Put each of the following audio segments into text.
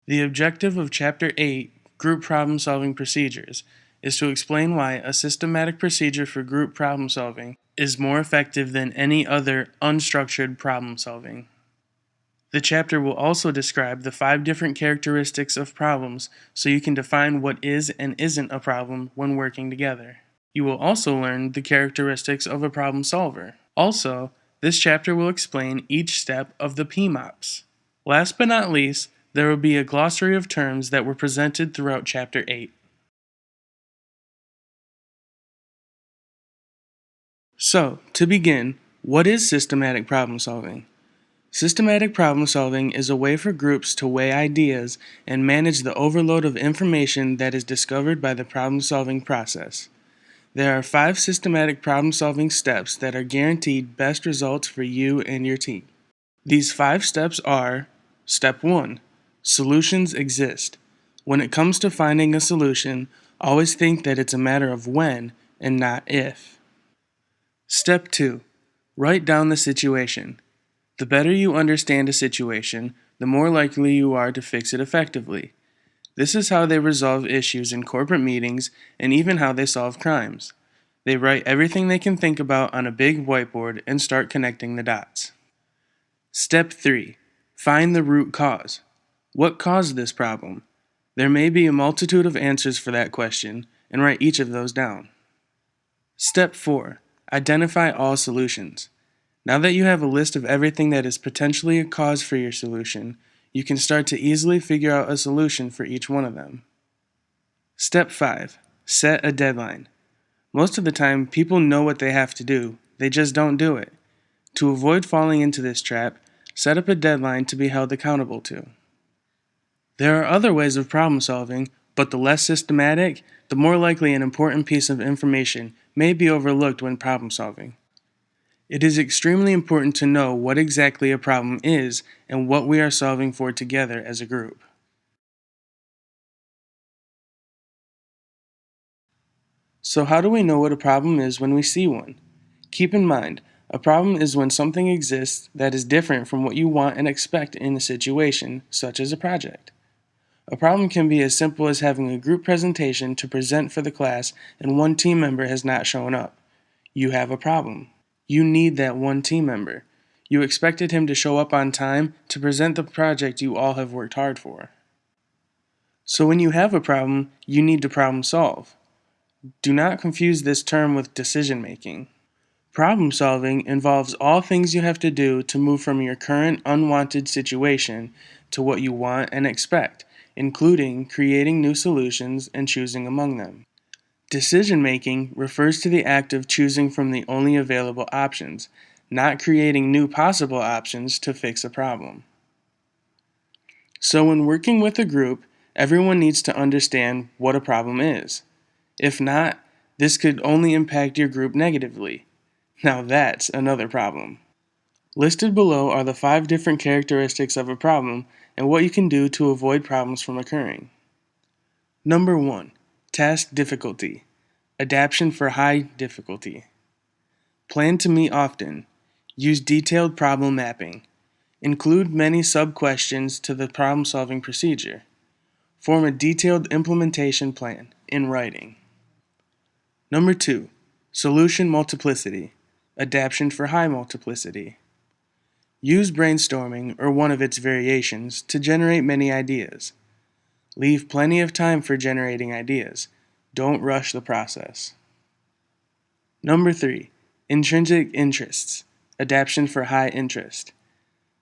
The objective of Chapter 8, Group Problem Solving Procedures, is to explain why a systematic procedure for group problem solving is more effective than any other unstructured problem solving. The chapter will also describe the 5 different characteristics of problems so you can define what is and isn't a problem when working together. You will also learn the characteristics of a problem solver. Also, this chapter will explain each step of the PMOPs. Last but not least, there will be a glossary of terms that were presented throughout Chapter 8. So, to begin, what is systematic problem solving? Systematic problem solving is a way for groups to weigh ideas and manage the overload of information that is discovered by the problem solving process. There are 5 systematic problem solving steps that are guaranteed best results for you and your team. These 5 steps are: Step 1. Solutions exist. When it comes to finding a solution, always think that it's a matter of when and not if. Step 2. Write down the situation. The better you understand a situation, the more likely you are to fix it effectively. This is how they resolve issues in corporate meetings and even how they solve crimes. They write everything they can think about on a big whiteboard and start connecting the dots. Step 3. Find the root cause. What caused this problem? There may be a multitude of answers for that question, and write each of those down. Step 4. Identify all solutions. Now that you have a list of everything that is potentially a cause for your solution, you can start to easily figure out a solution for each one of them. Step 5. Set a deadline. Most of the time, people know what they have to do, they just don't do it. To avoid falling into this trap, set up a deadline to be held accountable to. There are other ways of problem solving, but the less systematic, the more likely an important piece of information may be overlooked when problem solving. It is extremely important to know what exactly a problem is and what we are solving for together as a group. So how do we know what a problem is when we see one? Keep in mind, a problem is when something exists that is different from what you want and expect in a situation, such as a project. A problem can be as simple as having a group presentation to present for the class and one team member has not shown up. You have a problem. You need that one team member. You expected him to show up on time to present the project you all have worked hard for. So when you have a problem, you need to problem solve. Do not confuse this term with decision making. Problem solving involves all things you have to do to move from your current unwanted situation to what you want and expect, including creating new solutions and choosing among them. Decision making refers to the act of choosing from the only available options, not creating new possible options to fix a problem. So when working with a group, everyone needs to understand what a problem is. If not, this could only impact your group negatively. Now that's another problem. Listed below are the 5 different characteristics of a problem and what you can do to avoid problems from occurring. Number 1. Task difficulty. Adaption for high difficulty. Plan to meet often. Use detailed problem mapping. Include many sub-questions to the problem-solving procedure. Form a detailed implementation plan in writing. Number 2. Solution multiplicity. Adaption for high multiplicity. Use brainstorming or one of its variations to generate many ideas. Leave plenty of time for generating ideas. Don't rush the process. Number 3. Intrinsic interests. Adaption for high interest.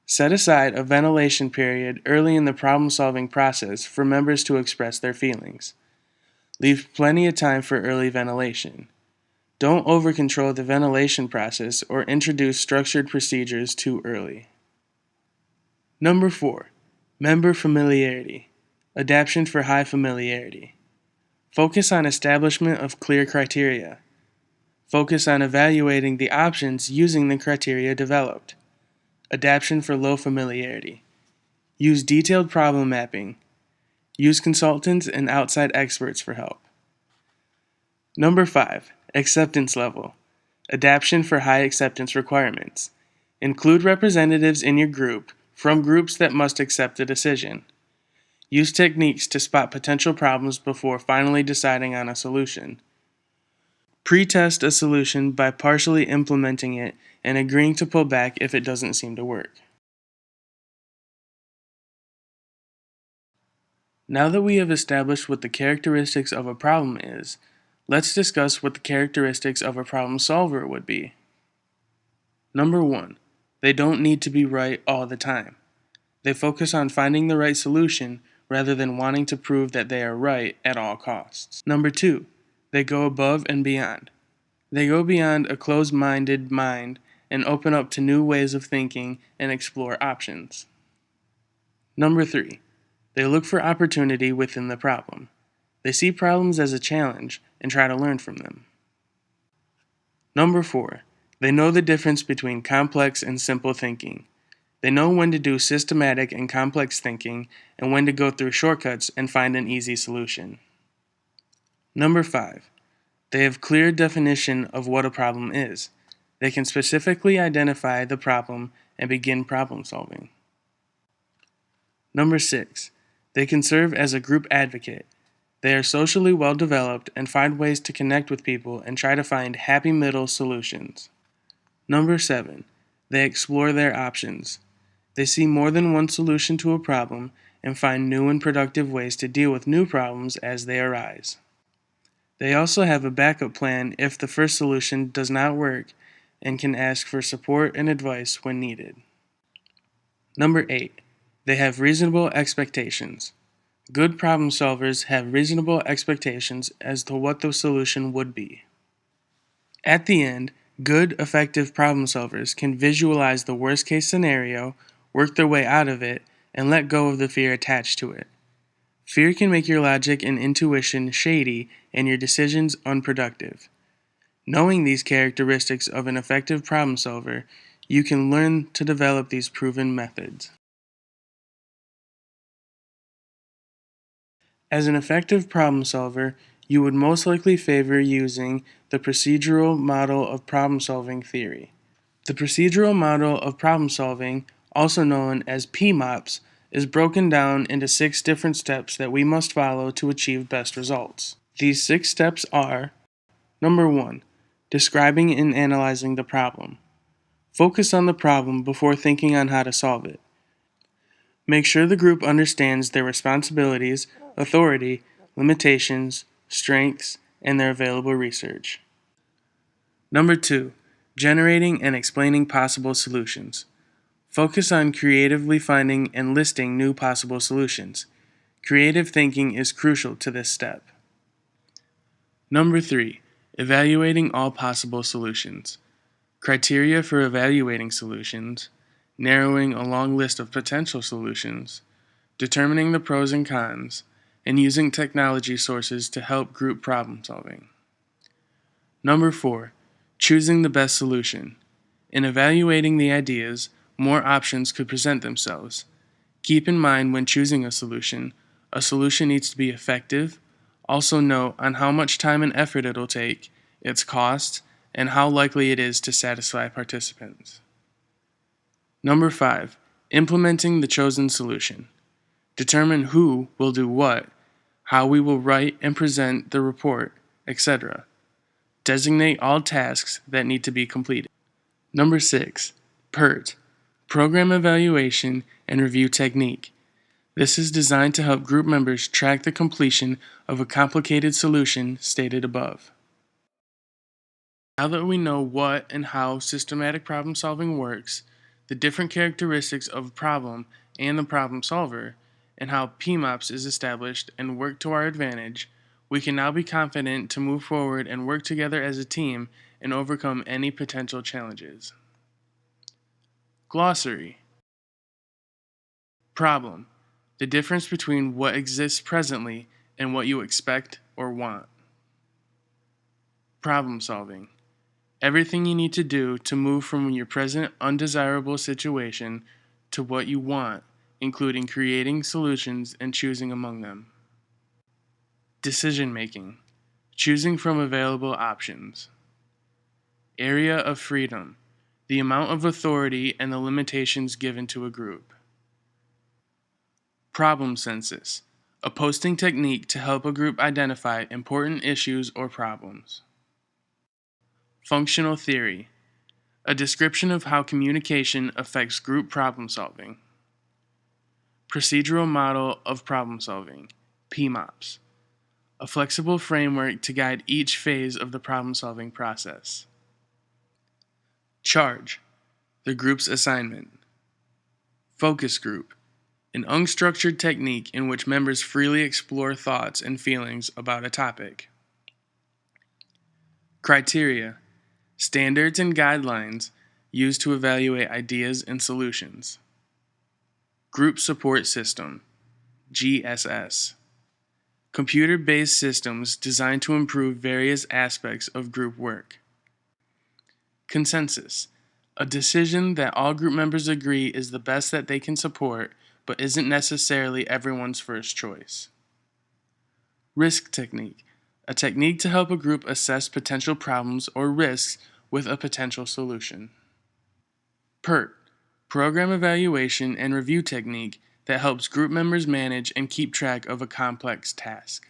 Set aside a ventilation period early in the problem-solving process for members to express their feelings. Leave plenty of time for early ventilation. Don't over-control the ventilation process or introduce structured procedures too early. Number 4. Member familiarity. Adaption for high familiarity. Focus on establishment of clear criteria. Focus on evaluating the options using the criteria developed. Adaption for low familiarity. Use detailed problem mapping. Use consultants and outside experts for help. Number 5. Acceptance level. Adaption for high acceptance requirements. Include representatives in your group from groups that must accept a decision. Use techniques to spot potential problems before finally deciding on a solution. Pre-test a solution by partially implementing it and agreeing to pull back if it doesn't seem to work. Now that we have established what the characteristics of a problem is, let's discuss what the characteristics of a problem solver would be. Number 1. They don't need to be right all the time. They focus on finding the right solution rather than wanting to prove that they are right at all costs. Number 2. They go above and beyond. They go beyond a closed-minded mind and open up to new ways of thinking and explore options. Number 3. They look for opportunity within the problem. They see problems as a challenge and try to learn from them. Number 4. They know the difference between complex and simple thinking. They know when to do systematic and complex thinking and when to go through shortcuts and find an easy solution. Number 5. They have clear definition of what a problem is. They can specifically identify the problem and begin problem solving. Number 6. They can serve as a group advocate. They are socially well developed and find ways to connect with people and try to find happy middle solutions. Number 7. They explore their options. They see more than one solution to a problem and find new and productive ways to deal with new problems as they arise. They also have a backup plan if the first solution does not work and can ask for support and advice when needed. Number 8. They have reasonable expectations. Good problem solvers have reasonable expectations as to what the solution would be. At the end, good, effective problem solvers can visualize the worst case scenario, work their way out of it, and let go of the fear attached to it. Fear can make your logic and intuition shady and your decisions unproductive. Knowing these characteristics of an effective problem solver, you can learn to develop these proven methods. As an effective problem solver, you would most likely favor using the procedural model of problem solving theory. The procedural model of problem solving, also known as PMOPs, is broken down into 6 different steps that we must follow to achieve best results. These 6 steps are: Number 1. Describing and analyzing the problem. Focus on the problem before thinking on how to solve it. Make sure the group understands their responsibilities, authority, limitations, strengths, and their available research. Number 2. Generating and explaining possible solutions. Focus on creatively finding and listing new possible solutions. Creative thinking is crucial to this step. Number 3. Evaluating all possible solutions. Criteria for evaluating solutions. Narrowing a long list of potential solutions. Determining the pros and cons, and using technology sources to help group problem solving. Number 4. Choosing the best solution. In evaluating the ideas, more options could present themselves. Keep in mind when choosing a solution needs to be effective. Also note on how much time and effort it'll take, its cost, and how likely it is to satisfy participants. Number 5. Implementing the chosen solution. Determine who will do what, how we will write and present the report, etc. Designate all tasks that need to be completed. Number 6. PERT. Program Evaluation and Review Technique. This is designed to help group members track the completion of a complicated solution stated above. Now that we know what and how systematic problem solving works, the different characteristics of a problem and the problem solver, and how PMOPs is established and work to our advantage, we can now be confident to move forward and work together as a team and overcome any potential challenges. Glossary. Problem. The difference between what exists presently and what you expect or want. Problem solving. Everything you need to do to move from your present undesirable situation to what you want, including creating solutions and choosing among them. Decision making. Choosing from available options. Area of freedom. The amount of authority and the limitations given to a group. Problem census, a posting technique to help a group identify important issues or problems. Functional theory, a description of how communication affects group problem solving. Procedural model of problem solving, PMOPS, a flexible framework to guide each phase of the problem solving process. Charge, the group's assignment. Focus group, an unstructured technique in which members freely explore thoughts and feelings about a topic. Criteria, standards and guidelines used to evaluate ideas and solutions. Group Support System, GSS, computer-based systems designed to improve various aspects of group work. Consensus, a decision that all group members agree is the best that they can support, but isn't necessarily everyone's first choice. Risk technique, a technique to help a group assess potential problems or risks with a potential solution. PERT, program evaluation and review technique that helps group members manage and keep track of a complex task.